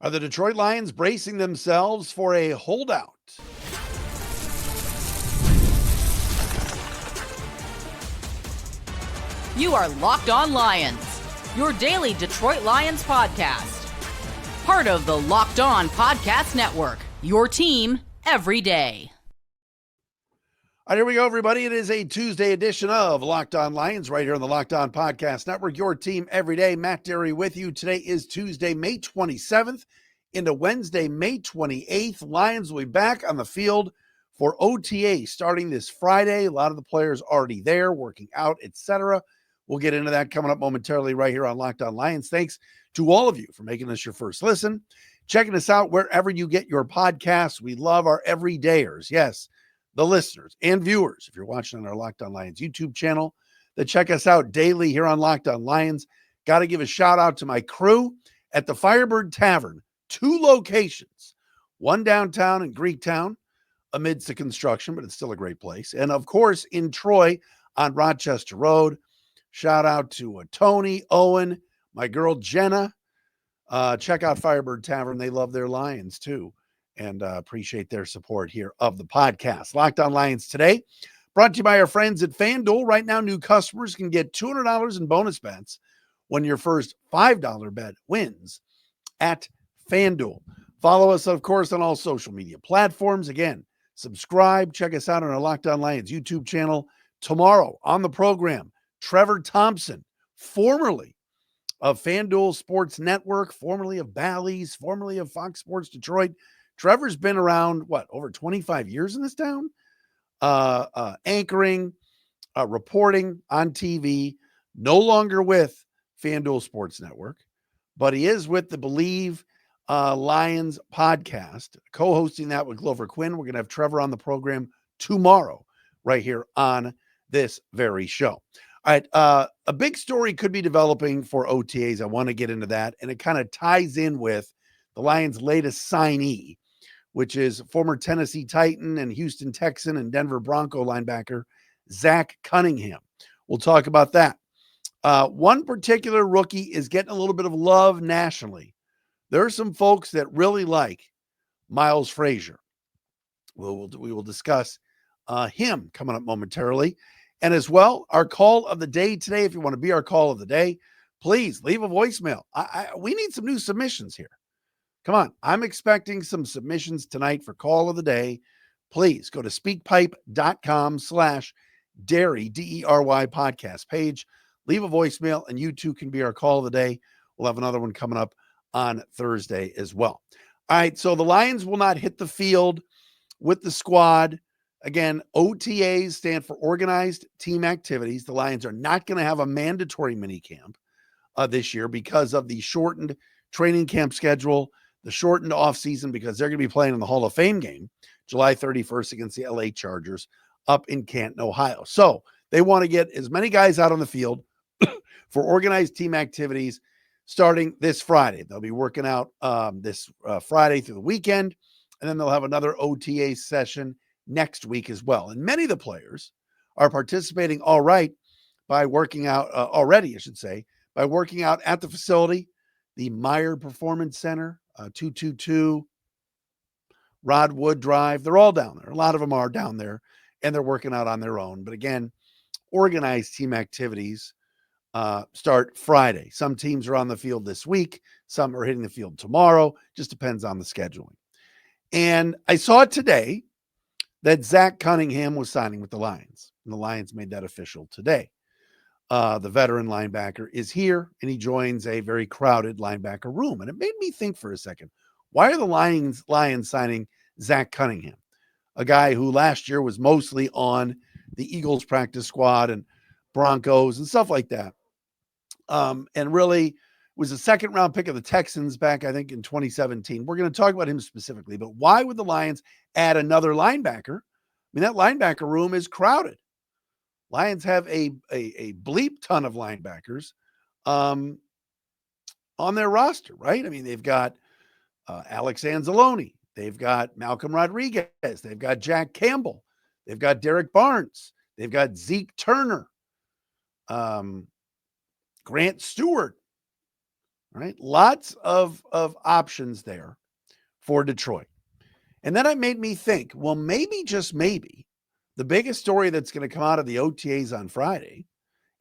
Are the Detroit Lions bracing themselves for a holdout? You are Locked On Lions, your daily Detroit Lions podcast. Part of the Locked On Podcast Network, your team every day. All right, here we go, everybody. It is a Tuesday edition of Locked On Lions right here on the Locked On Podcast Network, your team every day. Matt Derry with you. Today is Tuesday, May 27th into Wednesday, May 28th. Lions will be back on the field for OTA starting this Friday. A lot of the players already there, working out, etc. We'll get into that coming up momentarily right here on Locked On Lions. Thanks to all of you for making us your first listen, checking us out wherever you get your podcasts. We love our everydayers. Yes, the listeners and viewers, if you're watching on our Locked On Lions YouTube channel, that check us out daily here on Locked On Lions. Got to give a shout out to my crew at the Firebird Tavern. 2 locations, one downtown in Greektown amidst the construction, but it's still a great place. And of course, in Troy on Rochester Road. Shout out to Tony, Owen, my girl Jenna. Check out Firebird Tavern. They love their Lions too. And appreciate their support here of the podcast. Locked On Lions today, brought to you by our friends at FanDuel. Right now, new customers can get $200 in bonus bets when your first $5 bet wins at FanDuel. Follow us, of course, on all social media platforms. Again, subscribe. Check us out on our Locked On Lions YouTube channel. Tomorrow on the program, Trevor Thompson, formerly of FanDuel Sports Network, formerly of Bally's, formerly of Fox Sports Detroit. Trevor's been around, over 25 years in this town? Anchoring, reporting on TV, no longer with FanDuel Sports Network, but he is with the Believe Lions podcast, co-hosting that with Glover Quinn. We're going to have Trevor on the program tomorrow, right here on this very show. All right, a big story could be developing for OTAs. I want to get into that, and it kind of ties in with the Lions' latest signee, which is former Tennessee Titan and Houston Texan and Denver Bronco linebacker Zach Cunningham. We'll talk about that. One particular rookie is getting a little bit of love nationally. There are some folks that really like Miles Frazier. We will discuss him coming up momentarily. And as well, our call of the day today, if you want to be our call of the day, please leave a voicemail. We need some new submissions here. Come on. I'm expecting some submissions tonight for call of the day. Please go to speakpipe.com/Derry, D-E-R-Y podcast page. Leave a voicemail, and you too can be our call of the day. We'll have another one coming up on Thursday as well. All right, so the Lions will not hit the field with the squad. Again, OTAs stand for Organized Team Activities. The Lions are not going to have a mandatory minicamp this year because of the shortened training camp schedule, the shortened offseason, because they're going to be playing in the Hall of Fame game July 31st against the LA Chargers up in Canton, Ohio. So they want to get as many guys out on the field for Organized Team Activities starting this Friday. They'll be working out this Friday through the weekend, and then they'll have another OTA session next week as well. And many of the players are participating by working out by working out at the facility, the Meyer Performance Center, 222 Rodwood Drive. They're all down there. A lot of them are down there, and they're working out on their own. But again, Organized Team Activities start Friday. Some teams are on the field this week. Some are hitting the field tomorrow. Just depends on the scheduling. And I saw today that Zach Cunningham was signing with the Lions, and the Lions made that official today. The veteran linebacker is here, and he joins a very crowded linebacker room. And it made me think for a second, why are the Lions signing Zach Cunningham, a guy who last year was mostly on the Eagles practice squad and Broncos and stuff like that, and really was a second-round pick of the Texans back, I think, in 2017. We're going to talk about him specifically, but why would the Lions add another linebacker? I mean, that linebacker room is crowded. Lions have a bleep ton of linebackers on their roster, right? I mean, they've got Alex Anzalone. They've got Malcolm Rodriguez. They've got Jack Campbell. They've got Derek Barnes. They've got Zeke Turner. Grant Stewart. right? Lots of options there for Detroit. And then it made me think, well, maybe, just maybe, the biggest story that's going to come out of the OTAs on Friday,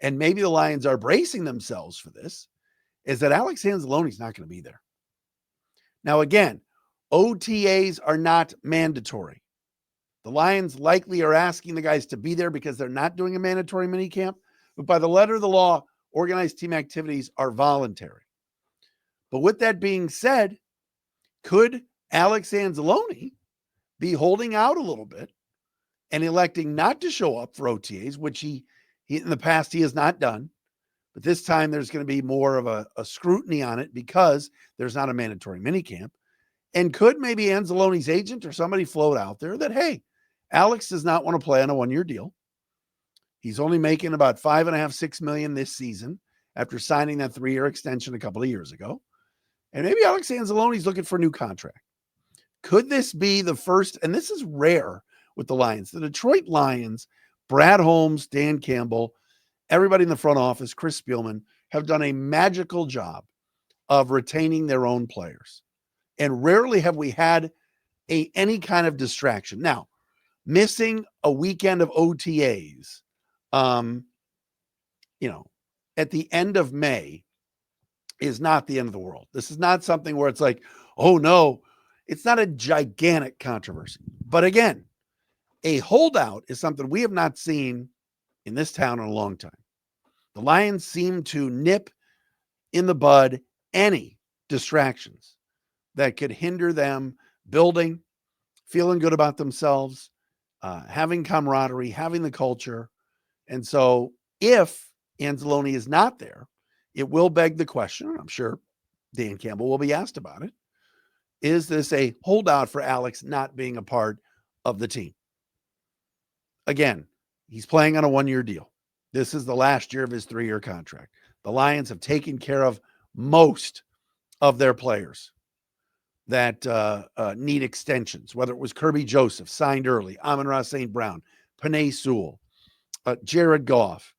and maybe the Lions are bracing themselves for this, is that Alex Anzalone is not going to be there. Now, again, OTAs are not mandatory. The Lions likely are asking the guys to be there because they're not doing a mandatory minicamp. But by the letter of the law, organized team activities are voluntary. But with that being said, could Alex Anzalone be holding out a little bit and electing not to show up for OTAs, which he in the past he has not done? But this time there's going to be more of a scrutiny on it because there's not a mandatory minicamp. And could maybe Anzalone's agent or somebody float out there that, hey, Alex does not want to play on a one-year deal. He's only making about $5.5, $6 million this season after signing that 3-year extension a couple of years ago. And maybe Alex Anzalone's looking for a new contract. Could this be the first, and this is rare with the Lions, the Detroit Lions, Brad Holmes, Dan Campbell, everybody in the front office, Chris Spielman, have done a magical job of retaining their own players. And rarely have we had any kind of distraction. Now, missing a weekend of OTAs, at the end of May is not the end of the world. This is not something where it's like, oh no, it's not a gigantic controversy. But again, a holdout is something we have not seen in this town in a long time. The Lions seem to nip in the bud any distractions that could hinder them building, feeling good about themselves, having camaraderie, having the culture. And so if Anzalone is not there, it will beg the question, and I'm sure Dan Campbell will be asked about it, is this a holdout for Alex not being a part of the team? Again, he's playing on a one-year deal. This is the last year of his 3-year contract. The Lions have taken care of most of their players that need extensions, whether it was Kirby Joseph, signed early, Amon-Ra St. Brown, Penei Sewell, Jared Goff.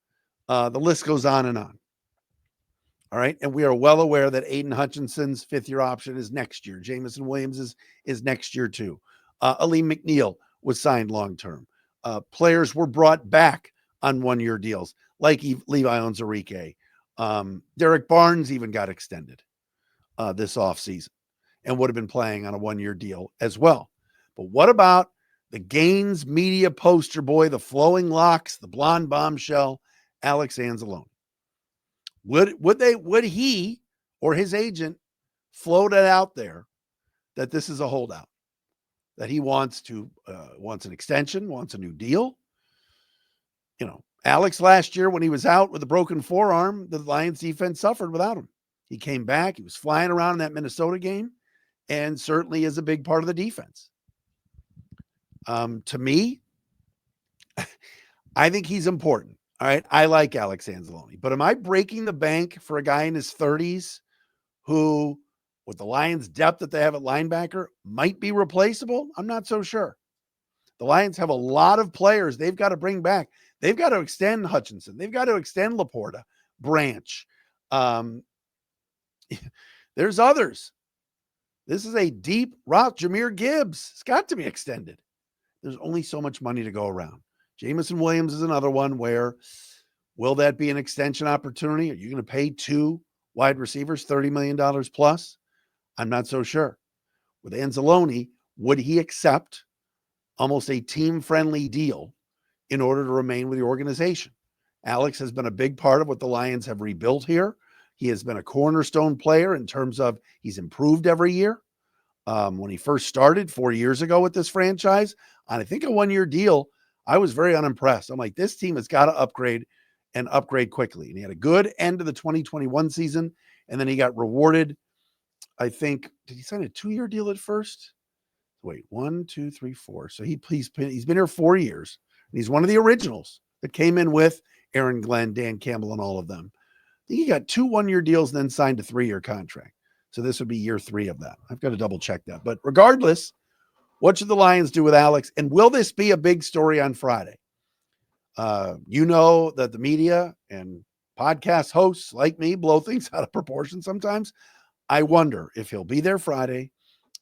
The list goes on and on. All right. And we are well aware that Aiden Hutchinson's 5th-year option is next year. Jamison Williams is next year too. Aleem McNeil was signed long-term. Players were brought back on one-year deals, like Levi Onwuzurike. Derek Barnes even got extended this offseason and would have been playing on a one-year deal as well. But what about the Gaines media poster boy, the flowing locks, the blonde bombshell, Alex Anzalone? Would he or his agent float it out there that this is a holdout, that he wants an extension, wants a new deal? Alex last year, when he was out with a broken forearm, the Lions defense suffered without him. He came back. He was flying around in that Minnesota game and certainly is a big part of the defense. To me, I think he's important. All right. I like Alex Anzalone, but am I breaking the bank for a guy in his 30s who, with the Lions' depth that they have at linebacker, might be replaceable? I'm not so sure. The Lions have a lot of players they've got to bring back. They've got to extend Hutchinson. They've got to extend Laporta, Branch. There's others. This is a deep route. Jahmyr Gibbs has got to be extended. There's only so much money to go around. Jamison Williams is another one where, will that be an extension opportunity? Are you going to pay 2 wide receivers $30 million plus? I'm not so sure. With Anzalone, would he accept almost a team-friendly deal in order to remain with the organization? Alex has been a big part of what the Lions have rebuilt here. He has been a cornerstone player in terms of he's improved every year. When he first started 4 years ago with this franchise, on I think a one-year deal, I was very unimpressed. I'm like, this team has got to upgrade and upgrade quickly. And he had a good end of the 2021 season, and then he got rewarded. I think, did he sign a 2-year deal at first? Wait, 1, 2, 3, 4. So he's been here 4 years. And he's one of the originals that came in with Aaron Glenn, Dan Campbell, and all of them. I think he got 2 one-year deals and then signed a 3-year contract. So this would be year 3 of that. I've got to double check that. But regardless, what should the Lions do with Alex? And will this be a big story on Friday? You know that the media and podcast hosts like me blow things out of proportion sometimes. I wonder if he'll be there Friday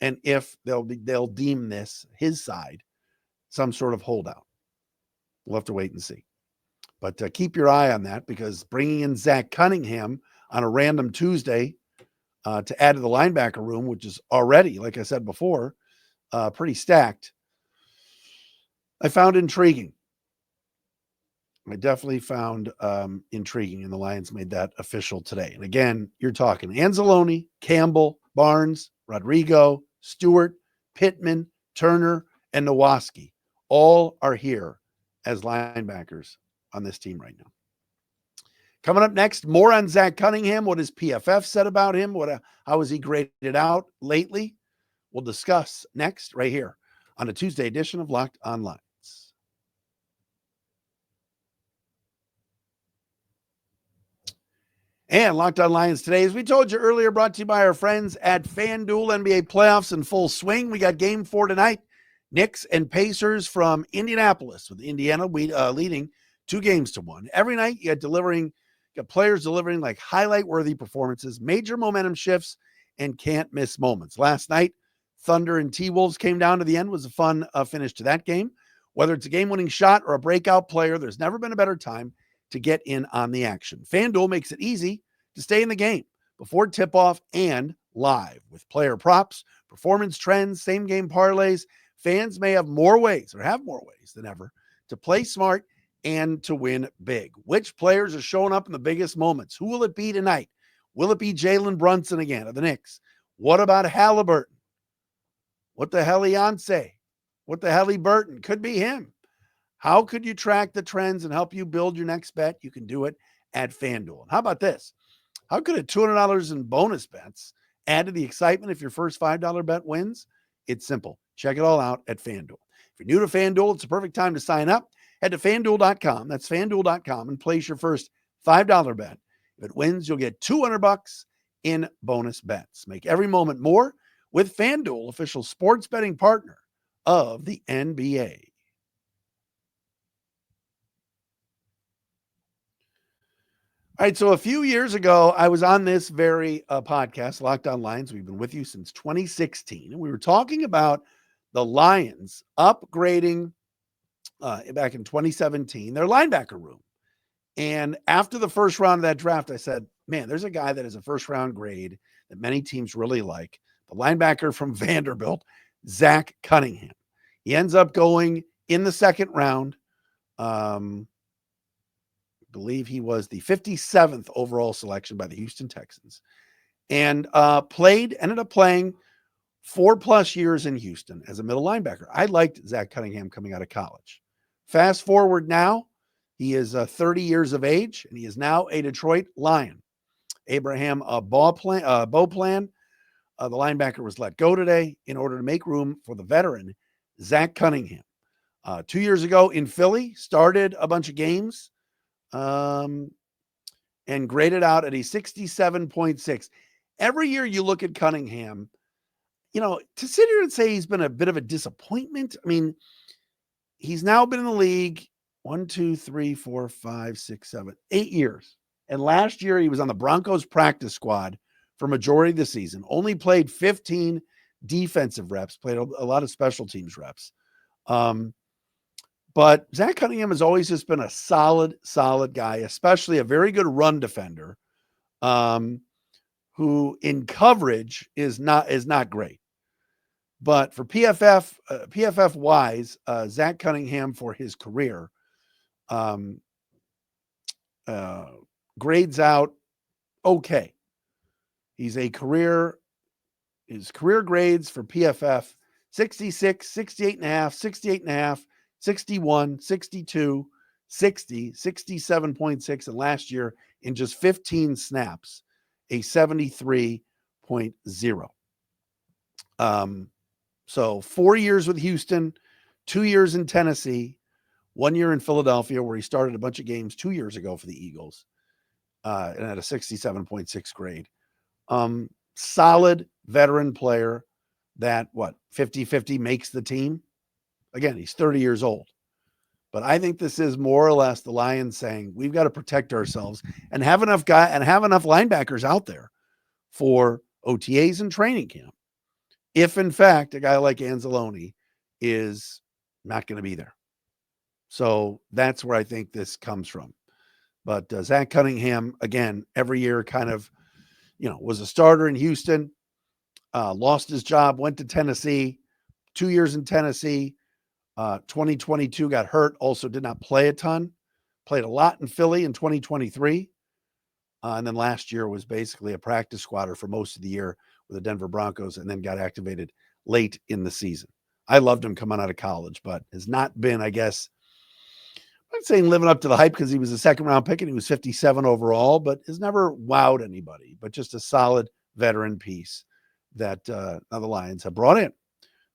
and if they'll deem this, his side, some sort of holdout. We'll have to wait and see. But keep your eye on that, because bringing in Zach Cunningham on a random Tuesday to add to the linebacker room, which is already, like I said before, pretty stacked, I found intriguing. I definitely found intriguing, and the Lions made that official today. And again, you're talking Anzalone, Campbell, Barnes, Rodrigo, Stewart, Pittman, Turner, and Nowoski. All are here as linebackers on this team right now. Coming up next, more on Zach Cunningham. What has PFF said about him? How has he graded out lately? We'll discuss next right here on a Tuesday edition of Locked On Lions. And Locked On Lions today, as we told you earlier, brought to you by our friends at FanDuel. NBA playoffs in full swing. We got game 4 tonight. Knicks and Pacers from Indianapolis, with Indiana leading 2-1. Every night you got players delivering like highlight-worthy performances, major momentum shifts, and can't-miss moments. Last night, Thunder and T-Wolves came down to the end. It was a fun finish to that game. Whether it's a game-winning shot or a breakout player, there's never been a better time to get in on the action. FanDuel makes it easy to stay in the game before tip-off and live. With player props, performance trends, same-game parlays, fans may have more ways than ever to play smart and to win big. Which players are showing up in the biggest moments? Who will it be tonight? Will it be Jalen Brunson again of the Knicks? What about Halliburton? What the hell Yonsei? What the hell Burton? Could be him. How could you track the trends and help you build your next bet? You can do it at FanDuel. And how about this? How could a $200 in bonus bets add to the excitement if your first $5 bet wins? It's simple. Check it all out at FanDuel. If you're new to FanDuel, it's a perfect time to sign up. Head to FanDuel.com. That's FanDuel.com, and place your first $5 bet. If it wins, you'll get $200 in bonus bets. Make every moment more with FanDuel, official sports betting partner of the NBA. All right, so a few years ago, I was on this very podcast, Locked On Lions. We've been with you since 2016, and we were talking about the Lions upgrading back in 2017 their linebacker room. And after the first round of that draft, I said, man, there's a guy that is a first-round grade that many teams really like, the linebacker from Vanderbilt, Zach Cunningham. He ends up going in the second round. Believe he was the 57th overall selection by the Houston Texans, and ended up playing 4+ years in Houston as a middle linebacker. I liked Zach Cunningham coming out of college. Fast forward now, he is 30 years of age, and he is now a Detroit Lion. Abraham Beauplan, the linebacker, was let go today in order to make room for the veteran Zach Cunningham. 2 years ago in Philly, started a bunch of games, and graded out at a 67.6. Every year you look at Cunningham, to sit here and say he's been a bit of a disappointment. I mean, he's now been in the league 1, 2, 3, 4, 5, 6, 7, 8 years. And last year he was on the Broncos practice squad for majority of the season, only played 15 defensive reps, played a lot of special teams reps. But Zach Cunningham has always just been a solid guy, especially a very good run defender, who in coverage is not great. But for PFF wise, Zach Cunningham for his career grades out okay. His career grades for PFF 66, 68.5, 68.5. 61, 62, 60, 67.6, and last year in just 15 snaps, a 73.0. So 4 years with Houston, 2 years in Tennessee, 1 year in Philadelphia, where he started a bunch of games 2 years ago for the Eagles, and had a 67.6 grade. Solid veteran player that 50-50 makes the team. Again, he's 30 years old. But I think this is more or less the Lions saying we've got to protect ourselves and have enough linebackers out there for OTAs and training camp, if in fact a guy like Anzalone is not going to be there. So that's where I think this comes from. But Zach Cunningham, again, every year kind of, was a starter in Houston, lost his job, went to Tennessee, 2 years in Tennessee, 2022 got hurt, also did not play a ton, played a lot in Philly in 2023. And then last year was basically a practice squatter for most of the year with the Denver Broncos, and then got activated late in the season. I loved him coming out of college, but has not been, I guess, I'm not saying living up to the hype because he was a second round pick and he was 57 overall, but has never wowed anybody, but just a solid veteran piece that the Lions have brought in.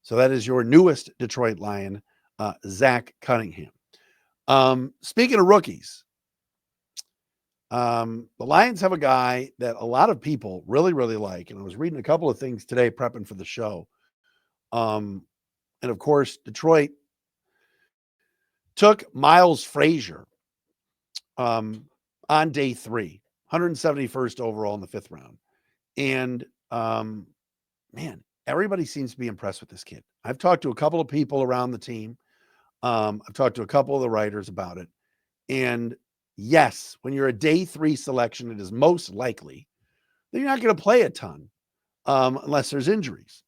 So that is your newest Detroit Lion, Zach Cunningham. Speaking of rookies, the Lions have a guy that a lot of people really, really like. And I was reading a couple of things today prepping for the show. And of course, Detroit took Miles Frazier on day 3, 171st overall in the 5th round. And man, everybody seems to be impressed with this kid. I've talked to a couple of people around the team. I've talked to a couple of the writers about it. And yes, when you're a day 3 selection, it is most likely that you're not going to play a ton unless there's injuries.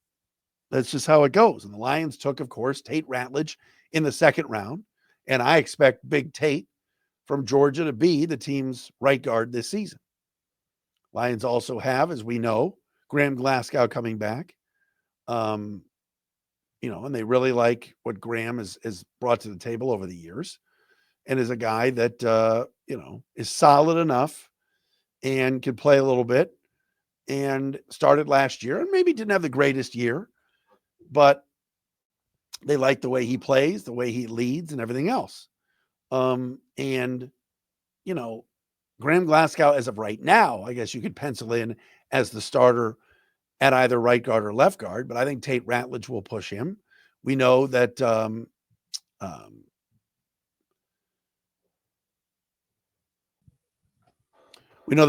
That's just how it goes. And the Lions took, of course, Tate Ratledge in the 2nd round. And I expect Big Tate from Georgia to be the team's right guard this season. Lions also have, as we know, Graham Glasgow coming back. And they really like what Graham has brought to the table over the years, and is a guy that, is solid enough and can play a little bit, and started last year and maybe didn't have the greatest year, but they like the way he plays, the way he leads, and everything else. Graham Glasgow, as of right now, I guess you could pencil in as the starter at either right guard or left guard, but I think Tate Ratledge will push him. We know that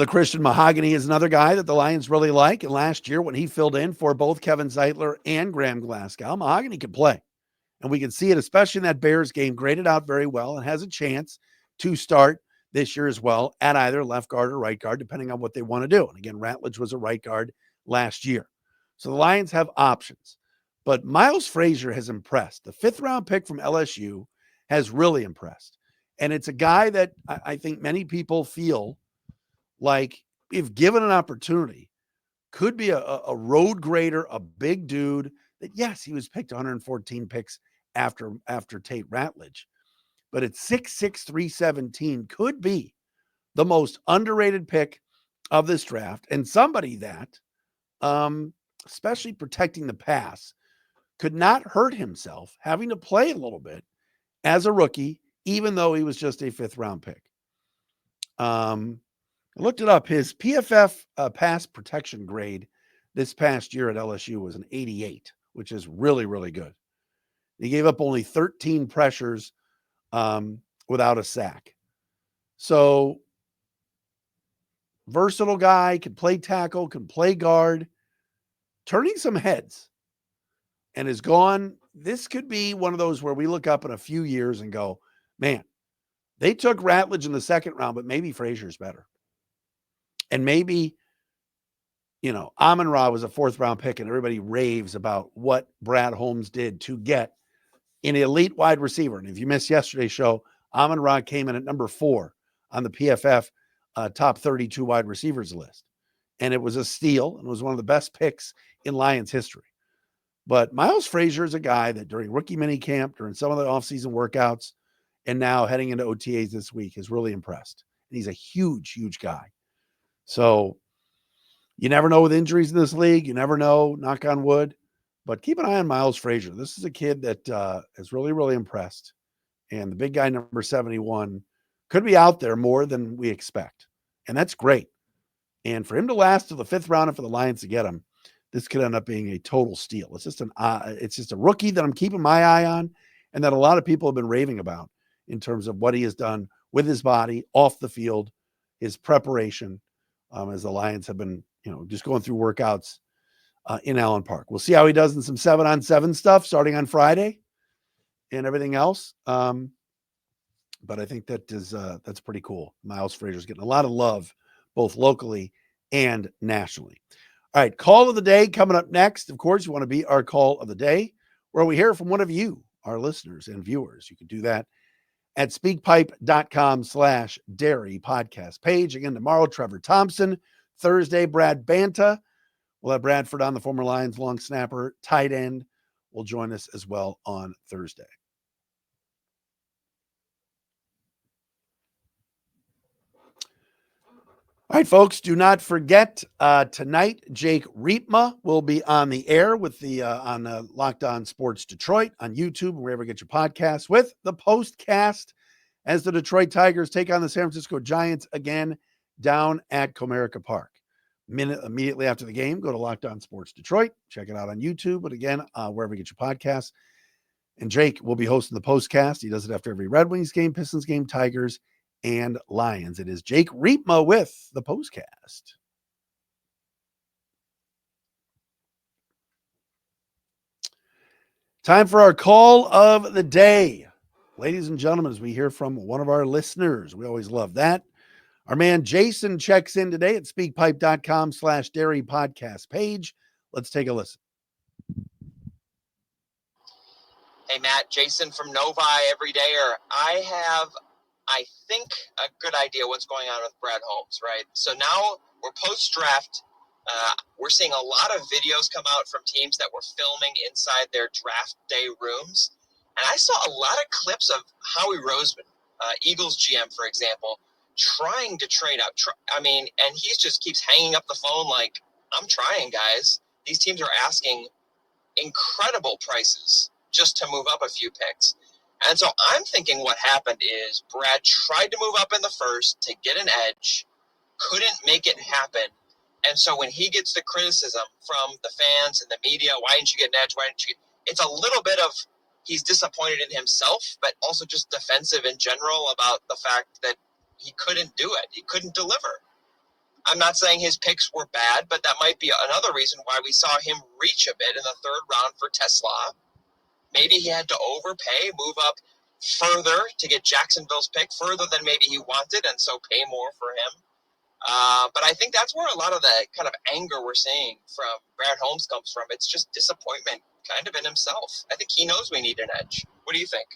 Christian Mahogany is another guy that the Lions really like. And last year, when he filled in for both Kevin Zeitler and Graham Glasgow, Mahogany could play. And we can see it, especially in that Bears game, graded out very well and has a chance to start this year as well at either left guard or right guard, depending on what they want to do. And again, Ratledge was a right guard last year. So the Lions have options. But Miles Frazier has impressed. The 5th round pick from LSU has really impressed. And it's a guy that I think many people feel like, if given an opportunity, could be a road grader, a big dude that, yes, he was picked 114 picks after Tate Ratledge, but at 6'6", 317 could be the most underrated pick of this draft, and somebody that, especially protecting the pass, could not hurt himself having to play a little bit as a rookie, even though he was just a 5th round pick. I looked it up. His PFF pass protection grade this past year at LSU was an 88, which is really, really good. He gave up only 13 pressures without a sack. So versatile guy, can play tackle, can play guard, turning some heads, and is gone. This could be one of those where we look up in a few years and go, man, they took Ratledge in the 2nd round, but maybe Frazier's better. And maybe, Amon-Ra was a 4th round pick, and everybody raves about what Brad Holmes did to get an elite wide receiver. And if you missed yesterday's show, Amon-Ra came in at number 4 on the PFF top 32 wide receivers list. And it was a steal and was one of the best picks in Lions history. But Miles Frazier is a guy that during rookie minicamp, during some of the offseason workouts, and now heading into OTAs this week has really impressed. And he's a huge, huge guy. So you never know with injuries in this league. You never know, knock on wood. But keep an eye on Miles Frazier. This is a kid that has really, really impressed. And the big guy, number 71, could be out there more than we expect. And that's great. And for him to last to the 5th round and for the Lions to get him, this could end up being a total steal. It's just a rookie that I'm keeping my eye on, and that a lot of people have been raving about in terms of what he has done with his body, off the field, his preparation, as the Lions have been, just going through workouts in Allen Park. We'll see how he does in some 7-on-7 stuff starting on Friday and everything else. But I think that's pretty cool. Miles Frazier's getting a lot of love, both locally and nationally. All right, call of the day coming up next. Of course, you want to be our call of the day, where we hear from one of you, our listeners and viewers. You can do that at speakpipe.com/dairy podcast page. Again, tomorrow, Trevor Thompson. Thursday, Brad Banta. We'll have Bradford on, the former Lions long snapper, tight end, will join us as well on Thursday. All right, folks, do not forget tonight, Jake Riepma will be on the air with on Locked On Sports Detroit on YouTube, wherever you get your podcasts, with the postcast as the Detroit Tigers take on the San Francisco Giants again down at Comerica Park. Immediately after the game, go to Locked On Sports Detroit, check it out on YouTube, but again, wherever you get your podcasts. And Jake will be hosting the postcast. He does it after every Red Wings game, Pistons game, Tigers, and Lions. It is Jake Riepma with the postcast. Time for our call of the day. Ladies and gentlemen, as we hear from one of our listeners, we always love that. Our man Jason checks in today at speakpipe.com/dairy podcast page. Let's take a listen. Hey, Matt, Jason from Novi Everydayer. I think, a good idea what's going on with Brad Holmes, right? So now we're post-draft. We're seeing a lot of videos come out from teams that were filming inside their draft day rooms. And I saw a lot of clips of Howie Roseman, Eagles GM, for example, trying to trade up. And he just keeps hanging up the phone like, I'm trying, guys. These teams are asking incredible prices just to move up a few picks. And so I'm thinking what happened is Brad tried to move up in the first to get an edge, couldn't make it happen. And so when he gets the criticism from the fans and the media, why didn't you get an edge? It's a little bit of he's disappointed in himself, but also just defensive in general about the fact that he couldn't do it. He couldn't deliver. I'm not saying his picks were bad, but that might be another reason why we saw him reach a bit in the third round for Tesla. Maybe he had to overpay, move up further to get Jacksonville's pick, further than maybe he wanted, and so pay more for him. But I think that's where a lot of the kind of anger we're seeing from Brad Holmes comes from. It's just disappointment kind of in himself. I think he knows we need an edge. What do you think?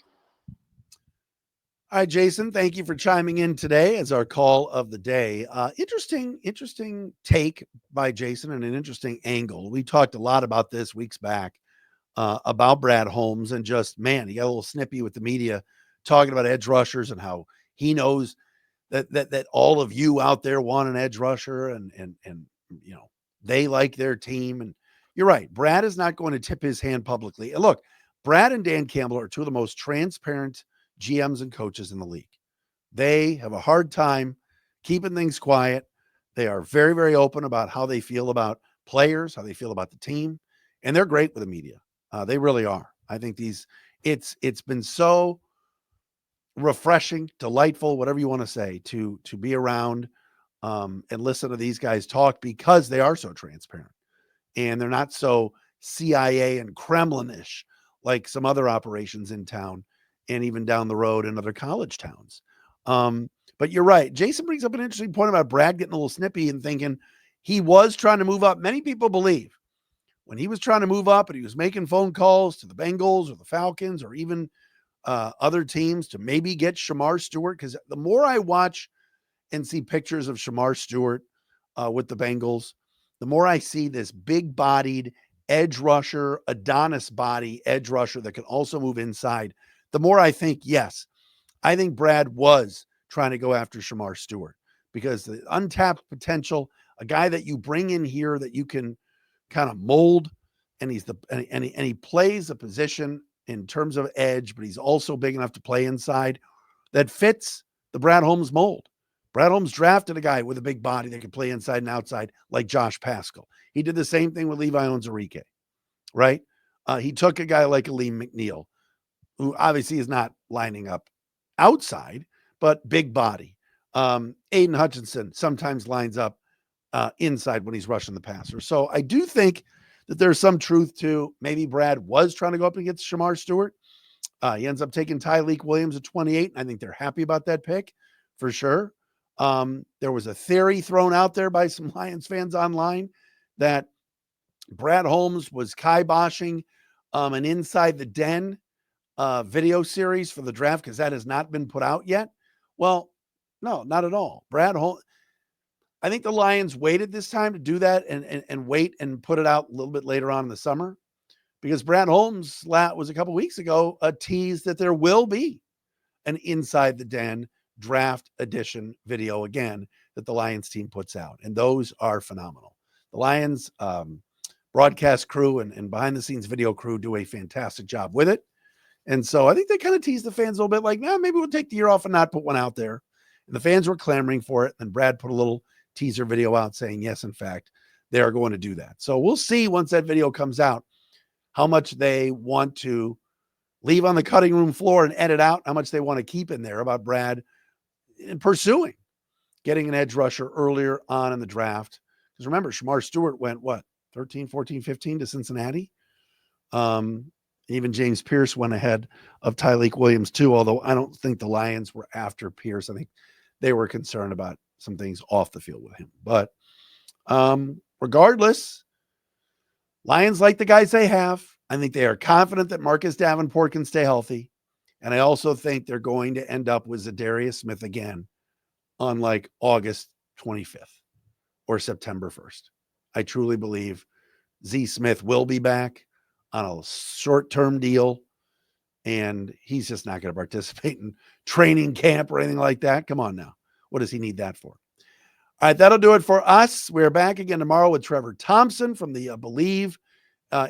All right, Jason, thank you for chiming in today as our call of the day. Interesting take by Jason and an interesting angle. We talked a lot about this weeks back about Brad Holmes, and just, man, he got a little snippy with the media talking about edge rushers and how he knows that all of you out there want an edge rusher and you know, they like their team. And you're right, Brad is not going to tip his hand publicly. And look, Brad and Dan Campbell are two of the most transparent GMs and coaches in the league. They have a hard time keeping things quiet. They are very, very open about how they feel about players, how they feel about the team, and they're great with the media. They really are. I think it's been so refreshing, delightful, whatever you want to say, to be around and listen to these guys talk, because they are so transparent and they're not so CIA and Kremlin-ish like some other operations in town and even down the road in other college towns. But you're right. Jason brings up an interesting point about Brad getting a little snippy and thinking he was trying to move up. Many people believe when he was trying to move up and he was making phone calls to the Bengals or the Falcons or even other teams to maybe get Shamar Stewart, because the more I watch and see pictures of Shamar Stewart with the Bengals, the more I see this big-bodied edge rusher, Adonis body edge rusher that can also move inside, the more I think, yes, I think Brad was trying to go after Shamar Stewart, because the untapped potential, a guy that you bring in here that you can kind of mold, and he plays a position in terms of edge, but he's also big enough to play inside, that fits the Brad Holmes mold. Brad Holmes drafted a guy with a big body that could play inside and outside like Josh Pascal. He did the same thing with Levi Onwuzurike, right? He took a guy like Aleem McNeil, who obviously is not lining up outside, but big body. Aiden Hutchinson sometimes lines up inside when he's rushing the passer. So I do think that there's some truth to maybe Brad was trying to go up against Shamar Stewart. He ends up taking Tyleik Williams at 28. I think they're happy about that pick for sure. There was a theory thrown out there by some Lions fans online that Brad Holmes was kiboshing an Inside the Den video series for the draft because that has not been put out yet. Well, no, not at all. Brad Holmes, I think the Lions waited this time to do that and wait and put it out a little bit later on in the summer because Brad Holmes was a couple weeks ago a tease that there will be an Inside the Den draft edition video again that the Lions team puts out. And those are phenomenal. The Lions broadcast crew and behind the scenes video crew do a fantastic job with it. And so I think they kind of teased the fans a little bit like, maybe we'll take the year off and not put one out there. And the fans were clamoring for it. And Brad put a little teaser video out saying, yes, in fact, they are going to do that. So we'll see once that video comes out, how much they want to leave on the cutting room floor and edit out, how much they want to keep in there about Brad in pursuing getting an edge rusher earlier on in the draft. Because remember, Shamar Stewart went, 13, 14, 15 to Cincinnati? Even James Pierce went ahead of Tyleik Williams too, although I don't think the Lions were after Pierce. I think they were concerned about some things off the field with him. But regardless, Lions like the guys they have. I think they are confident that Marcus Davenport can stay healthy. And I also think they're going to end up with Zadarius Smith again on like August 25th or September 1st. I truly believe Z Smith will be back on a short-term deal, and he's just not going to participate in training camp or anything like that. Come on now. What does he need that for? All right, that'll do it for us. We're back again tomorrow with Trevor Thompson from the Believe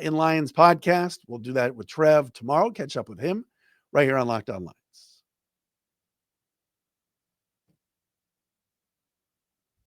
in Lions podcast. We'll do that with Trev tomorrow. Catch up with him right here on Locked On Lions.